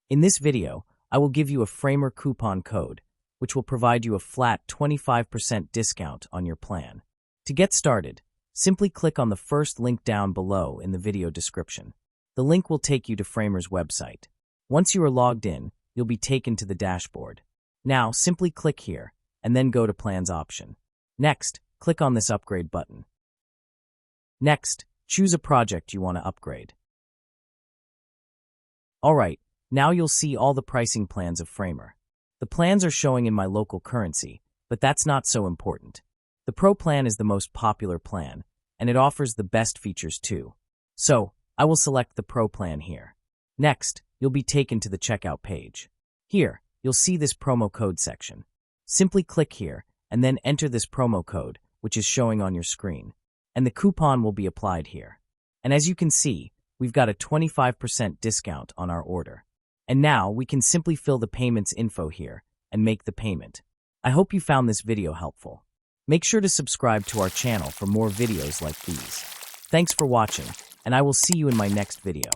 In this video, I will give you a Framer coupon code, which will provide you a flat 25% discount on your plan. To get started, simply click on the first link down below in the video description. The link will take you to Framer's website. Once you are logged in, you'll be taken to the dashboard. Now, simply click here, and then go to Plans option. Next, click on this Upgrade button. Next, choose a project you want to upgrade. Alright, now you'll see all the pricing plans of Framer. The plans are showing in my local currency, but that's not so important. The Pro plan is the most popular plan, and it offers the best features too. So, I will select the Pro plan here. Next, you'll be taken to the checkout page. Here, you'll see this promo code section. Simply click here, and then enter this promo code, which is showing on your screen. And the coupon will be applied here. And as you can see, we've got a 25% discount on our order. And now, we can simply fill the payments info here, and make the payment. I hope you found this video helpful. Make sure to subscribe to our channel for more videos like these. Thanks for watching, and I will see you in my next video.